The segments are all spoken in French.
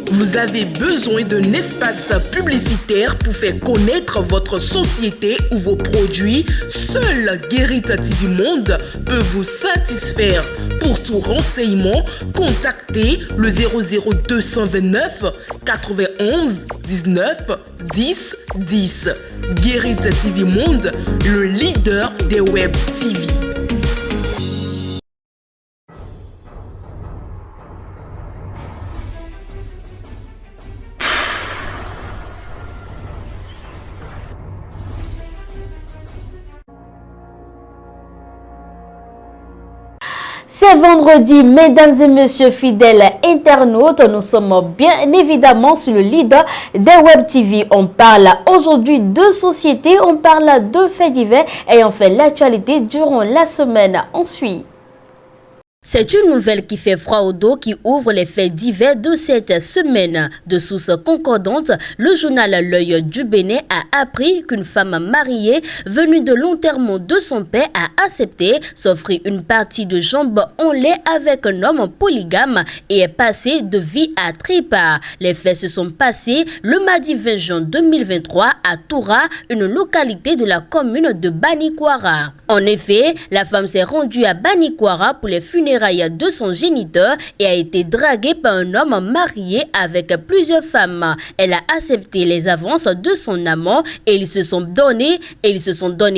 Vous avez besoin d'un espace publicitaire pour faire connaître votre société ou vos produits? Seul Guérita TV Monde peut vous satisfaire. Pour tout renseignement, contactez le 00229 91 19 10 10. Guérita TV Monde, le leader des web TV. C'est vendredi, mesdames et messieurs fidèles internautes, nous sommes bien évidemment sur le leader des Web TV. On parle aujourd'hui de société, on parle de faits divers ayant fait l'actualité durant la semaine. On suit. C'est une nouvelle qui fait froid au dos qui ouvre les faits divers de cette semaine. De sources concordantes, le journal L'Œil du Bénin a appris qu'une femme mariée venue de l'enterrement de son père a accepté s'offrir une partie de jambes en lait avec un homme polygame et est passée de vie à trépas. Les faits se sont passés le mardi 20 juin 2023 à Toura, une localité de la commune de Banikwara. En effet, la femme s'est rendue à Banikwara pour les funérailles de son géniteur et a été draguée par un homme marié avec plusieurs femmes. Elle a accepté les avances de son amant et ils se sont donné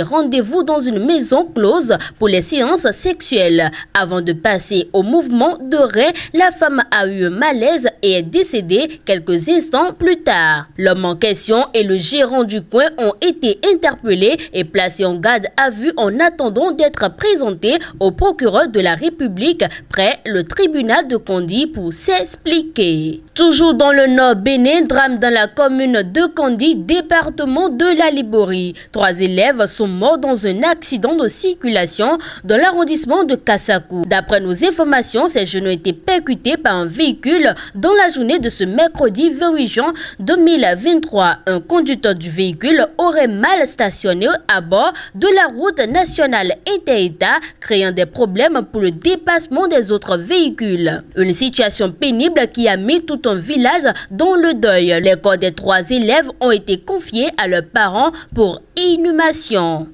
rendez-vous dans une maison close pour les séances sexuelles. Avant de passer au mouvement de rein, la femme a eu un malaise et est décédée quelques instants plus tard. L'homme en question et le gérant du coin ont été interpellés et placés en garde à vue en attendant d'être présentés au procureur de la République près le tribunal de Kondi pour s'expliquer. Toujours dans le nord Bénin, drame dans la commune de Kondi, département de la Liborie. 3 élèves sont morts dans un accident de circulation dans l'arrondissement de Kassakou. D'après nos informations, ces jeunes ont été percutés par un véhicule dans la journée de ce mercredi 28 juin 2023. Un conducteur du véhicule aurait mal stationné à bord de la route nationale inter-État, créant des problèmes pour le dépassement des autres véhicules. Une situation pénible qui a mis tout un village dans le deuil. Les corps des 3 élèves ont été confiés à leurs parents pour inhumation.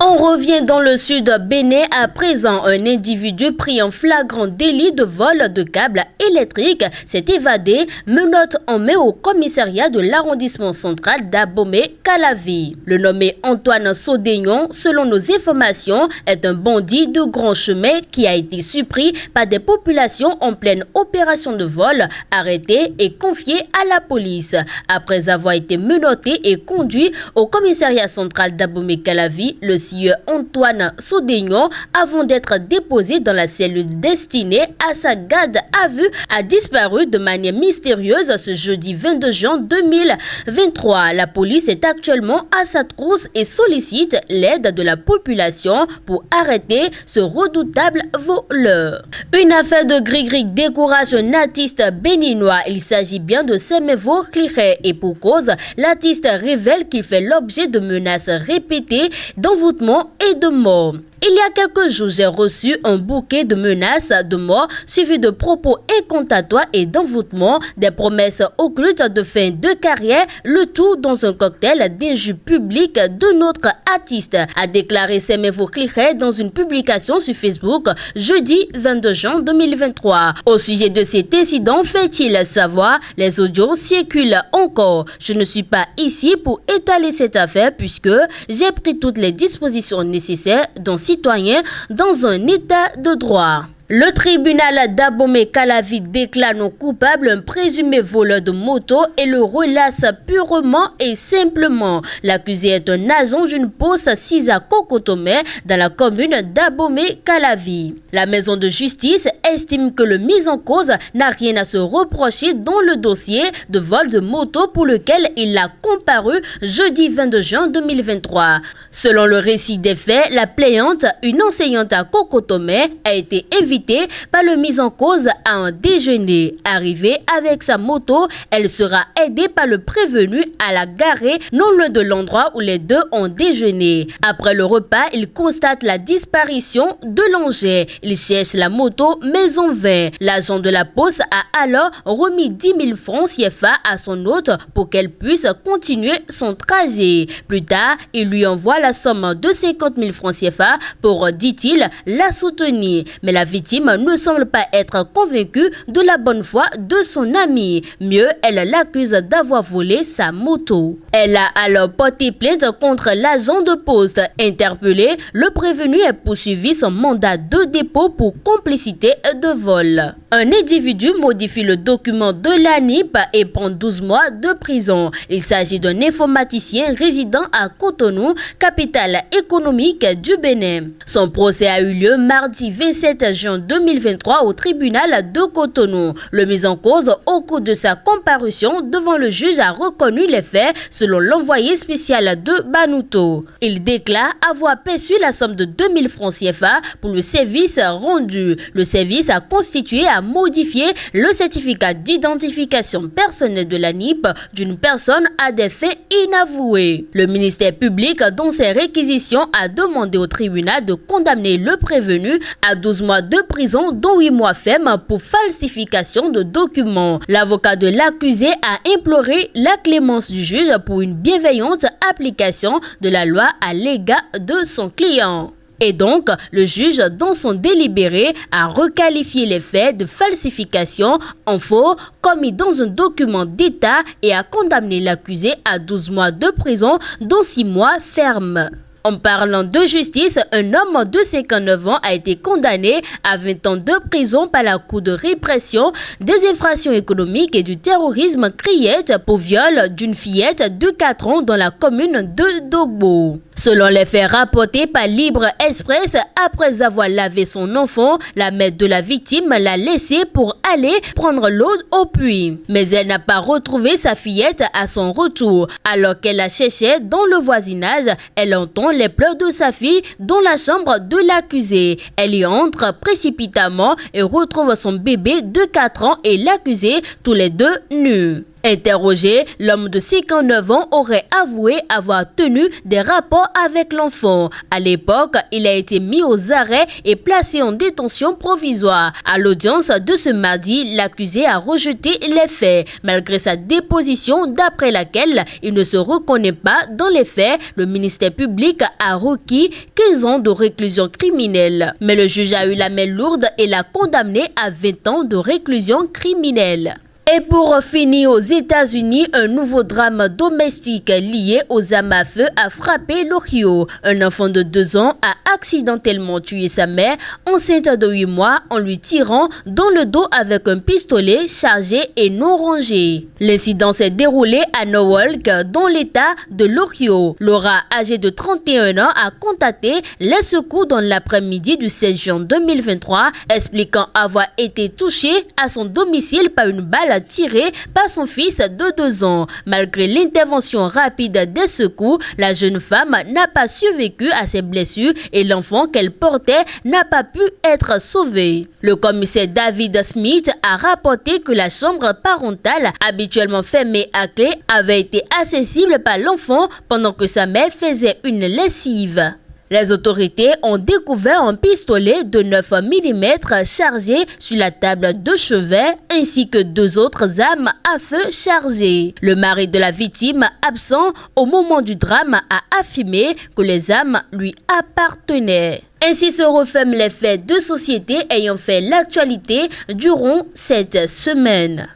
On revient dans le sud Bénin à présent. Un individu pris en flagrant délit de vol de câbles électriques s'est évadé, menottes en main au commissariat de l'arrondissement central d'Abomey-Calavi. Le nommé Antoine Sodegnon, selon nos informations, est un bandit de grand chemin qui a été surpris par des populations en pleine opération de vol, arrêté et confié à la police. Après avoir été menotté et conduit au commissariat central d'Abomey-Calavi, le sieur Antoine Sodegnon, avant d'être déposé dans la cellule destinée à sa garde à vue, a disparu de manière mystérieuse ce jeudi 22 juin 2023. La police est actuellement à sa trousse et sollicite l'aide de la population pour arrêter ce redoutable voleur. Une affaire de gris-gris décourage un artiste béninois. Il s'agit bien de Semevo Cliché et pour cause, l'artiste révèle qu'il fait l'objet de menaces répétées d'envoûtement et de mort. Il y a quelques jours, j'ai reçu un bouquet de menaces de mort suivi de propos incantatoires et d'envoûtement, des promesses occultes de fin de carrière, le tout dans un cocktail d'injures publiques de notre artiste, a déclaré Semevo Cliché dans une publication sur Facebook jeudi 22 juin 2023. Au sujet de cet incident, fait-il savoir, les audios circulent encore. Je ne suis pas ici pour étaler cette affaire puisque j'ai pris toutes les dispositions nécessaires dont citoyens dans un état de droit. Le tribunal d'Abomey-Calavi déclare non coupable un présumé voleur de moto et le relasse purement et simplement. L'accusé est un agent d'une poste sise à Kokotomé dans la commune d'Abomey-Calavi. La maison de justice estime que le mis en cause n'a rien à se reprocher dans le dossier de vol de moto pour lequel il a comparu jeudi 22 juin 2023. Selon le récit des faits, la plaignante, une enseignante à Kokotomé, a été invitée évité par le mis en cause à un déjeuner. Arrivée avec sa moto, elle sera aidée par le prévenu à la garer non loin de l'endroit où les deux ont déjeuné. Après le repas, il constate la disparition de l'engin. Il cherche la moto mais en vain. L'agent de la poste a alors remis 10 000 francs CFA à son hôte pour qu'elle puisse continuer son trajet. Plus tard, il lui envoie la somme de 50 000 francs CFA pour, dit-il, la soutenir. Mais la victime ne semble pas être convaincue de la bonne foi de son ami. Mieux, elle l'accuse d'avoir volé sa moto. Elle a alors porté plainte contre l'agent de poste. Interpellé, le prévenu est poursuivi son mandat de dépôt pour complicité de vol. Un individu modifie le document de l'ANIP et prend 12 mois de prison. Il s'agit d'un informaticien résident à Cotonou, capitale économique du Bénin. Son procès a eu lieu mardi 27 juin 2023 au tribunal de Cotonou. Le mis en cause, au cours de sa comparution devant le juge, a reconnu les faits selon l'envoyé spécial de Banuto. Il déclare avoir perçu la somme de 2 000 francs CFA pour le service rendu. Le service a constitué à modifier le certificat d'identification personnelle de l'ANIP d'une personne à des fins inavouées. Le ministère public, dans ses réquisitions, a demandé au tribunal de condamner le prévenu à 12 mois de prison, dont 8 mois fermes pour falsification de documents. L'avocat de l'accusé a imploré la clémence du juge pour une bienveillante application de la loi à l'égard de son client. Et donc, le juge, dans son délibéré, a requalifié les faits de falsification en faux commis dans un document d'État et a condamné l'accusé à 12 mois de prison, dont 6 mois fermes. En parlant de justice, un homme de 59 ans a été condamné à 20 ans de prison par la Cour de répression des infractions économiques et du terrorisme Criette pour viol d'une fillette de 4 ans dans la commune de Dogbo. Selon les faits rapportés par Libre Express, après avoir lavé son enfant, la mère de la victime l'a laissé pour aller prendre l'eau au puits. Mais elle n'a pas retrouvé sa fillette à son retour. Alors qu'elle la cherchait dans le voisinage, elle entend les pleurs de sa fille dans la chambre de l'accusé. Elle y entre précipitamment et retrouve son bébé de 4 ans et l'accusé, tous les deux nus. Interrogé, l'homme de 59 ans aurait avoué avoir tenu des rapports avec l'enfant. À l'époque, il a été mis aux arrêts et placé en détention provisoire. À l'audience de ce mardi, l'accusé a rejeté les faits, malgré sa déposition d'après laquelle il ne se reconnaît pas dans les faits. Le ministère public a requis 15 ans de réclusion criminelle. Mais le juge a eu la main lourde et l'a condamné à 20 ans de réclusion criminelle. Et pour finir, aux États-Unis, un nouveau drame domestique lié aux armes à feu a frappé l'Ohio. Un enfant de 2 ans a accidentellement tué sa mère, enceinte de 8 mois, en lui tirant dans le dos avec un pistolet chargé et non rangé. L'incident s'est déroulé à Norwalk, dans l'État de l'Ohio. Laura, âgée de 31 ans, a contacté les secours dans l'après-midi du 16 juin 2023, expliquant avoir été touchée à son domicile par une balle tirée par son fils de 2 ans. Malgré l'intervention rapide des secours, la jeune femme n'a pas survécu à ses blessures et l'enfant qu'elle portait n'a pas pu être sauvé. Le commissaire David Smith a rapporté que la chambre parentale, habituellement fermée à clé, avait été accessible par l'enfant pendant que sa mère faisait une lessive. Les autorités ont découvert un pistolet de 9 mm chargé sur la table de chevet ainsi que 2 autres armes à feu chargées. Le mari de la victime, absent au moment du drame, a affirmé que les armes lui appartenaient. Ainsi se referment les faits de société ayant fait l'actualité durant cette semaine.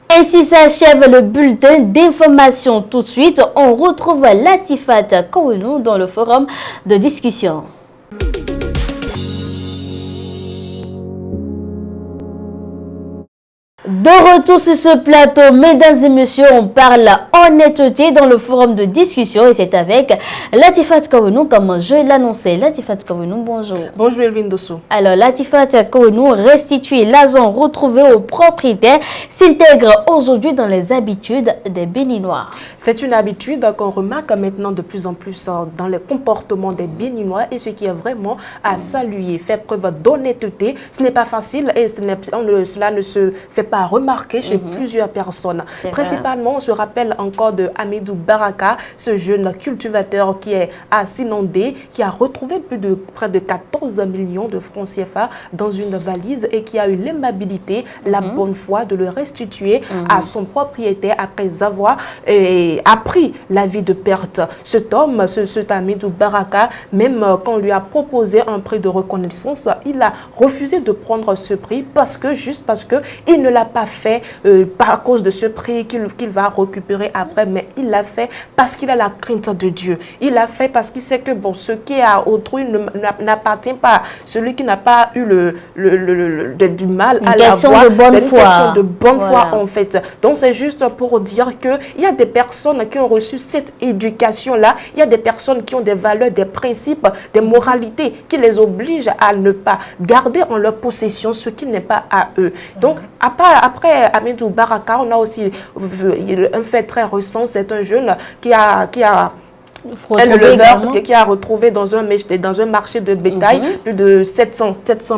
Ainsi s'achève le bulletin d'information. Tout de suite, on retrouve Latifat Kounou dans le forum de discussion. De retour sur ce plateau, mesdames et messieurs, on parle honnêteté dans le forum de discussion et c'est avec Latifat Kouenou, comme je l'annonçais. Latifat Kouenou, bonjour. Bonjour Elvin Dossou. Alors, Latifat Kouenou, restituer l'argent retrouvé aux propriétaires, s'intègre aujourd'hui dans les habitudes des Béninois. C'est une habitude qu'on remarque maintenant de plus en plus dans les comportements des Béninois et ce qui est vraiment à saluer. Faire preuve d'honnêteté, ce n'est pas facile et cela ne se fait pas remarquer chez plusieurs personnes. Principalement, on se rappelle encore de Hamidou Baraka, ce jeune cultivateur qui est à Sinondé, qui a retrouvé près de 14 millions de francs CFA dans une valise et qui a eu l'aimabilité, la bonne foi de le restituer à son propriétaire après avoir appris l'avis de perte. Cet homme, cet Hamidou Baraka, même quand on lui a proposé un prix de reconnaissance, il a refusé de prendre ce prix juste parce que il ne l'a pas fait à cause de ce prix qu'il va récupérer après, mais il l'a fait parce qu'il a la crainte de Dieu. Il l'a fait parce qu'il sait que bon, ce qui est à autrui n'appartient pas à celui qui n'a pas eu du mal à l'avoir. C'est une question de bonne foi en fait. Donc c'est juste pour dire qu'il y a des personnes qui ont reçu cette éducation-là, il y a des personnes qui ont des valeurs, des principes, des moralités qui les obligent à ne pas garder en leur possession ce qui n'est pas à eux. Donc après Hamidou Baraka, on a aussi un fait très récent, c'est un jeune qui a retrouvé dans un marché de bétail plus de 700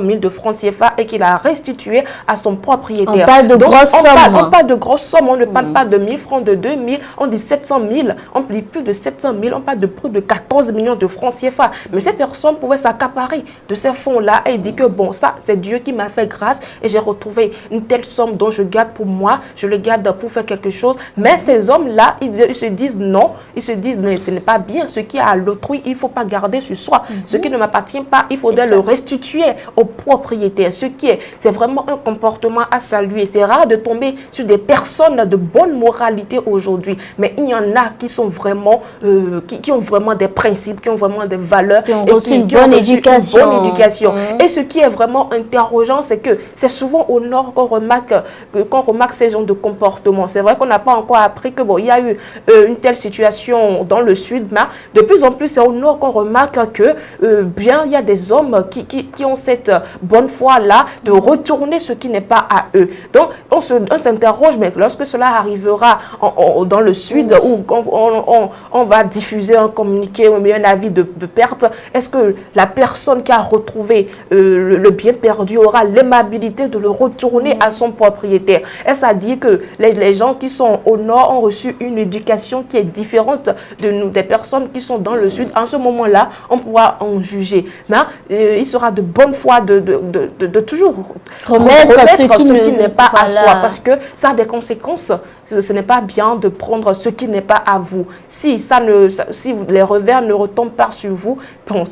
000 de francs CFA et qu'il a restitué à son propriétaire. On parle de grosses sommes. On parle de grosses sommes, on ne parle pas de 1000 francs, de 2000, on dit 700 000, on dit plus de 700 000, on parle de plus de 14 millions de francs CFA. Mais ces personnes pouvaient s'accaparer de ces fonds-là et dire que bon, ça c'est Dieu qui m'a fait grâce et j'ai retrouvé une telle somme dont je garde pour moi, je le garde pour faire quelque chose. Mais ces hommes-là, ils se disent non, ils se disent mais ce n'est pas bien, ce qui est à l'autrui, il ne faut pas garder sur soi. Ce qui ne m'appartient pas, il faudrait le restituer au propriétaire. C'est vraiment un comportement à saluer. C'est rare de tomber sur des personnes de bonne moralité aujourd'hui, mais il y en a qui sont vraiment, qui ont vraiment des principes, qui ont vraiment des valeurs, qui ont reçu une bonne éducation. Et ce qui est vraiment interrogeant, c'est que c'est souvent au nord qu'on remarque ces genres de comportements. C'est vrai qu'on n'a pas encore appris que bon, il y a eu une telle situation dans le sud, mais de plus en plus, c'est au nord qu'on remarque que bien il y a des hommes qui ont cette bonne foi-là de retourner ce qui n'est pas à eux. Donc, on s'interroge, mais lorsque cela arrivera dans le sud, où on va diffuser un communiqué ou un avis de perte, est-ce que la personne qui a retrouvé le bien perdu aura l'aimabilité de le retourner à son propriétaire? Est-ce à dire que les gens qui sont au nord ont reçu une éducation qui est différente de nous, des personnes qui sont dans le sud? En ce moment-là, on pourra en juger. Mais il sera de bonne foi de toujours remettre ce qui n'est pas à soi, parce que ça a des conséquences. Ce n'est pas bien de prendre ce qui n'est pas à vous. Si les revers ne retombent pas sur vous, bon,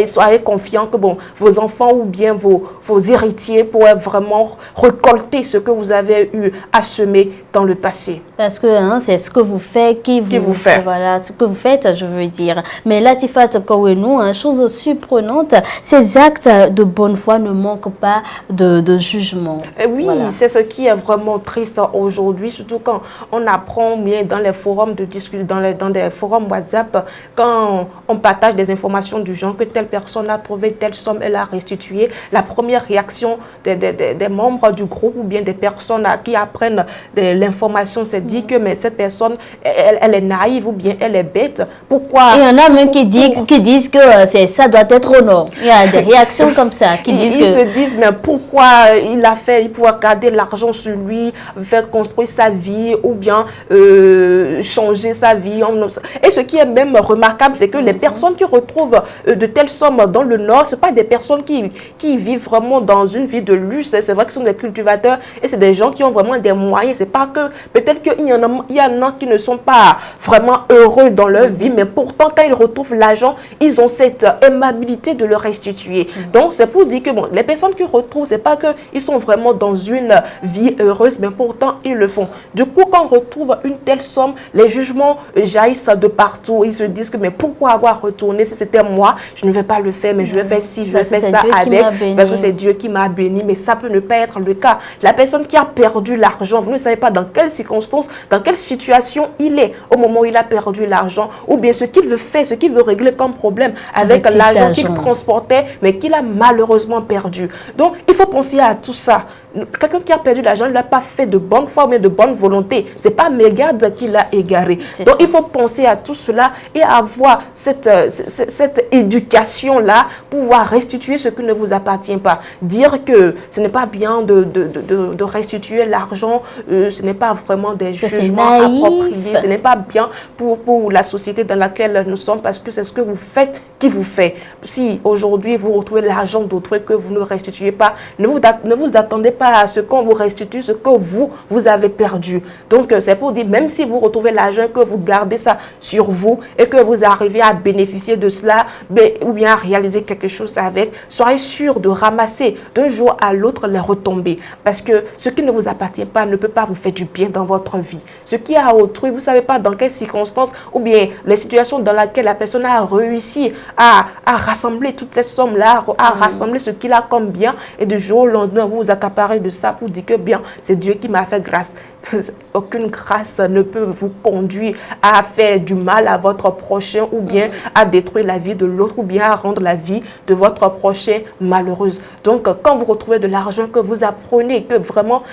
soyez confiants que bon, vos enfants ou bien vos héritiers pourraient vraiment récolter ce que vous avez eu à semer dans le passé. Parce que c'est ce que vous faites qui vous fait. Voilà, ce que vous faites, je veux dire. Mais Latifat Kouenou, chose surprenante, ces actes de bonne foi ne manquent pas de jugement. Oui, voilà. C'est ce qui est vraiment triste aujourd'hui, surtout quand on apprend bien dans les forums de discussion, dans des forums WhatsApp, quand on partage des informations du genre que telle personne a trouvé telle somme, elle a restitué. La première réaction des membres du groupe ou bien des personnes qui apprennent l'information, c'est dit que mais cette personne, elle est naïve ou bien elle est bête. Pourquoi? Il y en a même qui disent que ça doit être au nord. Il y a des réactions comme ça qui disent ils se disent mais pourquoi il a fait, il pourrait garder l'argent sur lui, faire construire sa vie ou bien changer sa vie. Et ce qui est même remarquable, c'est que les personnes qui retrouvent de telles sommes dans le nord, ce pas des personnes qui vivent vraiment dans une vie de luxe. C'est vrai que ce sont des cultivateurs et c'est des gens qui ont vraiment des moyens. C'est pas que peut-être qu'il y en a qui ne sont pas vraiment heureux heureux dans leur vie, mais pourtant, quand ils retrouvent l'argent, ils ont cette aimabilité de le restituer. Donc, c'est pour dire que bon, les personnes qui retrouvent, c'est pas qu'ils sont vraiment dans une vie heureuse, mais pourtant, ils le font. Du coup, quand on retrouve une telle somme, les jugements jaillissent de partout. Ils se disent que, mais pourquoi avoir retourné? Si c'était moi, je ne vais pas le faire, mais je vais faire ci, je vais faire ça avec, parce que c'est Dieu qui m'a béni, mais ça peut ne pas être le cas. La personne qui a perdu l'argent, vous ne savez pas dans quelles circonstances, dans quelle situation il est au moment où il a perdu l'argent, ou bien ce qu'il veut faire, ce qu'il veut régler comme problème avec l'argent qu'il transportait, mais qu'il a malheureusement perdu. Donc, il faut penser à tout ça. Quelqu'un qui a perdu l'argent, il ne l'a pas fait de bonne foi, mais de bonne volonté. Ce n'est pas mégarde qui l'a égaré. Donc, il faut penser à tout cela et avoir cette éducation-là pour pouvoir restituer ce qui ne vous appartient pas. Dire que ce n'est pas bien de restituer l'argent, ce n'est pas vraiment des jugements appropriés, ce n'est pas bien pour la société dans laquelle nous sommes, parce que c'est ce que vous faites qui vous fait. Si aujourd'hui vous retrouvez l'argent d'autrui que vous ne restituez pas, ne vous attendez pas à ce qu'on vous restitue ce que vous avez perdu. Donc, c'est pour dire, même si vous retrouvez l'argent, que vous gardez ça sur vous et que vous arrivez à bénéficier de cela, ou bien à réaliser quelque chose avec, soyez sûr de ramasser d'un jour à l'autre les retombées. Parce que ce qui ne vous appartient pas ne peut pas vous faire du bien dans votre vie. Ce qui est à autrui, vous ne savez pas dans quelles circonstances, ou bien les situations dans lesquelles la personne a réussi à rassembler toutes ces sommes-là, à rassembler ce qu'il a comme bien, et du jour au lendemain, vous vous accaparez de ça pour dire que bien, c'est Dieu qui m'a fait grâce. Aucune grâce ne peut vous conduire à faire du mal à votre prochain, ou bien à détruire la vie de l'autre, ou bien à rendre la vie de votre prochain malheureuse. Donc, quand vous retrouvez de l'argent, que vous apprenez, que vraiment,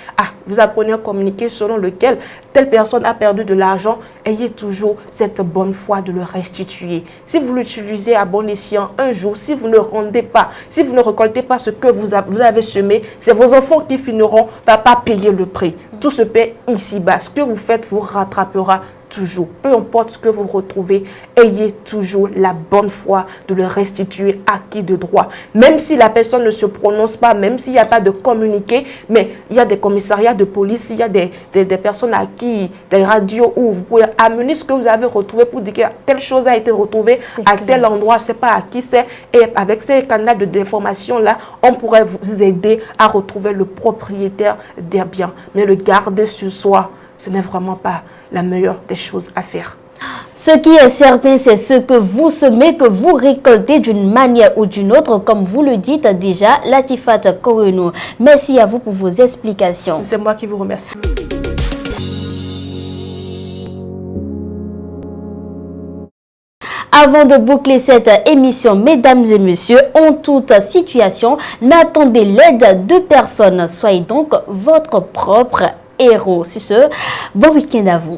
vous apprenez à communiquer selon lequel telle personne a perdu de l'argent, ayez toujours cette bonne foi de le restituer. Si vous l'utilisez à bon escient un jour, si vous ne rendez pas, si vous ne récoltez pas ce que vous avez semé, c'est vos enfants qui finiront par pas payer le prix. Tout se paie ici-bas. Ce que vous faites vous rattrapera toujours. Peu importe ce que vous retrouvez, ayez toujours la bonne foi de le restituer à qui de droit. Même si la personne ne se prononce pas, même s'il n'y a pas de communiqué, mais il y a des commissariats de police, il y a des personnes à qui, des radios où vous pouvez amener ce que vous avez retrouvé pour dire que telle chose a été retrouvée à tel endroit, je ne sais pas à qui c'est. Et avec ces canaux d'information-là, on pourrait vous aider à retrouver le propriétaire des biens. Mais le garder sur soi, ce n'est vraiment pas la meilleure des choses à faire. Ce qui est certain, c'est ce que vous semez, que vous récoltez d'une manière ou d'une autre, comme vous le dites déjà, Latifat Kourenou. Merci à vous pour vos explications. C'est moi qui vous remercie. Avant de boucler cette émission, mesdames et messieurs, en toute situation, n'attendez l'aide de personne. Soyez donc votre propre héros. Sur ce, bon week-end à vous.